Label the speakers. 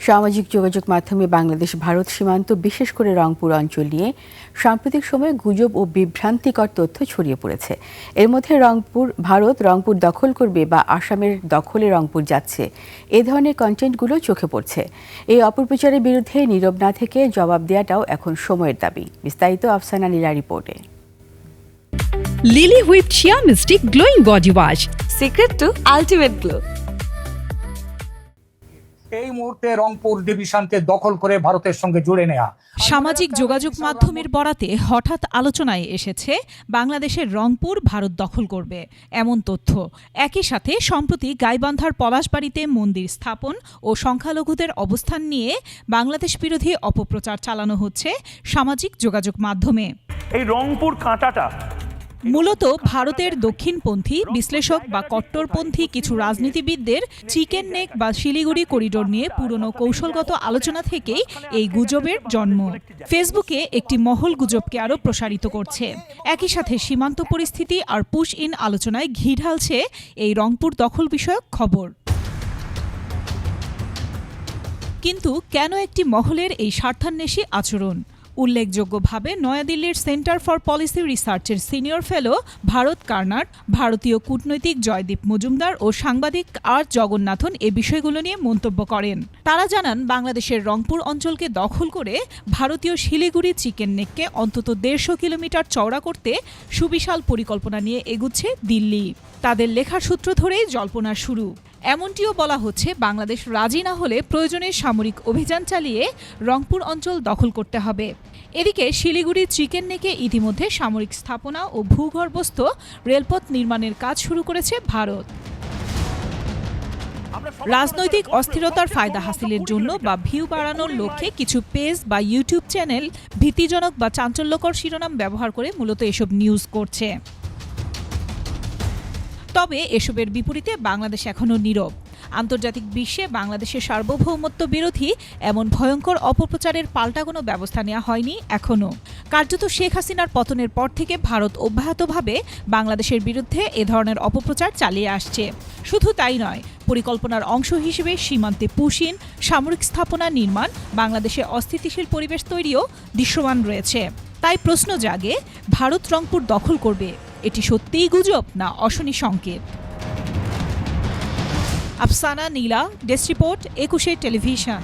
Speaker 1: সামাজিক যোগাযোগ মাধ্যমে বাংলাদেশ ভারত সীমান্ত বিশেষ করে রংপুর অঞ্চল নিয়ে সাম্প্রতিক সময়ে গুজব ও বিভ্রান্তিকর তথ্য ছড়িয়ে পড়েছে। এর মধ্যে ভারত রংপুর দখল করবে বা আসামের দখলে রংপুর যাচ্ছে, এ ধরনের কন্টেন্টগুলো চোখে পড়ছে। এই অপপ্রচারের বিরুদ্ধে নীরব না থেকে জবাব দেওয়াটাও এখন সময়ের দাবি। বিস্তারিত আফসানা নীলা রিপোর্টে।
Speaker 2: Lily whip shea mystic glowing body wash,
Speaker 3: secret to ultimate glow.
Speaker 4: এই মুহূর্তে রংপুর ডিভিশনকে দখল করে ভারতের সঙ্গে জুড়ে নেওয়া।
Speaker 2: সামাজিক যোগাযোগ মাধ্যমের বরাতে হঠাৎ আলোচনায় এসেছে বাংলাদেশের রংপুর ভারত দখল করবে এমন তথ্য। একই সাথে সম্প্রতি গাইবান্ধার পলাশবাড়িতে মন্দির স্থাপন ও সংখ্যালঘুদের অবস্থান নিয়ে বাংলাদেশ বিরোধী অপপ্রচার চালানো হচ্ছে সামাজিক যোগাযোগ মাধ্যমে।
Speaker 5: এই রংপুর কাঁটাটা
Speaker 2: মূলত ভারতের দক্ষিণপন্থী বিশ্লেষক বা কট্টরপন্থী কিছু রাজনীতিবিদদের চিকেন নেক বা শিলিগুড়ি করিডোর নিয়ে পুরনো কৌশলগত আলোচনা থেকেই এই গুজবের জন্ম। ফেসবুকে একটি মহল গুজবকে আরও প্রসারিত করছে। একই সাথে সীমান্ত পরিস্থিতি আর পুশ ইন আলোচনায় ঘি ঢালছে এই রংপুর দখল বিষয়ক খবর। কিন্তু কেন একটি মহলের এই স্বার্থান্বেষী আচরণ? উল্লেখযোগ্যভাবে নয়াদিল্লির সেন্টার ফর পলিসি রিসার্চের সিনিয়র ফেলো ভারত কার্নাট, ভারতীয় কূটনৈতিক জয়দীপ মজুমদার ও সাংবাদিক আর জগন্নাথন এ বিষয়গুলো নিয়ে মন্তব্য করেন। তারা জানান, বাংলাদেশের রংপুর অঞ্চলকে দখল করে ভারতীয় শিলিগুড়ি চিকেন নেককে অন্তত 150 কিলোমিটার চওড়া করতে সুবিশাল পরিকল্পনা নিয়ে এগুচ্ছে দিল্লি। তাদের লেখার সূত্র ধরেই জল্পনার শুরু। এমনটিও বলা হচ্ছে, বাংলাদেশ রাজি না হলে প্রয়োজনে সামরিক অভিযান চালিয়ে রংপুর অঞ্চল দখল করতে হবে। এদিকে শিলিগুড়ি চিকেন নেকে ইতিমধ্যে সামরিক স্থাপনা ও ভূগর্ভস্থ রেলপথ নির্মাণের কাজ শুরু করেছে ভারত। রাজনৈতিক অস্থিরতার ফায়দা হাসিলের জন্য বা ভিউ বাড়ানোর লক্ষ্যে কিছু পেজ বা ইউটিউব চ্যানেল ভীতিজনক বা চাঞ্চল্যকর শিরোনাম ব্যবহার করে মূলত এসব নিউজ করছে। তবে এসবের বিপরীতে বাংলাদেশ এখনও নীরব। আন্তর্জাতিক বিশ্বে বাংলাদেশের সার্বভৌমত্ব বিরোধী এমন ভয়ঙ্কর অপপ্রচারের পাল্টা কোনো ব্যবস্থা নেওয়া হয়নি এখনও। কার্যত শেখ হাসিনার পতনের পর থেকে ভারত অব্যাহতভাবে বাংলাদেশের বিরুদ্ধে এ ধরনের অপপ্রচার চালিয়ে আসছে। শুধু তাই নয়, পরিকল্পনার অংশ হিসেবে সীমান্তে পুশিন, সামরিক স্থাপনা নির্মাণ, বাংলাদেশে অস্থিতিশীল পরিবেশ তৈরিও দৃশ্যমান রয়েছে। তাই প্রশ্ন জাগে, ভারত রংপুর দখল করবে, এটি সত্যিই গুজব না অশনি সংকেত? আফসানা নীলা, ডেস্ক রিপোর্ট, 21 টেলিভিশন।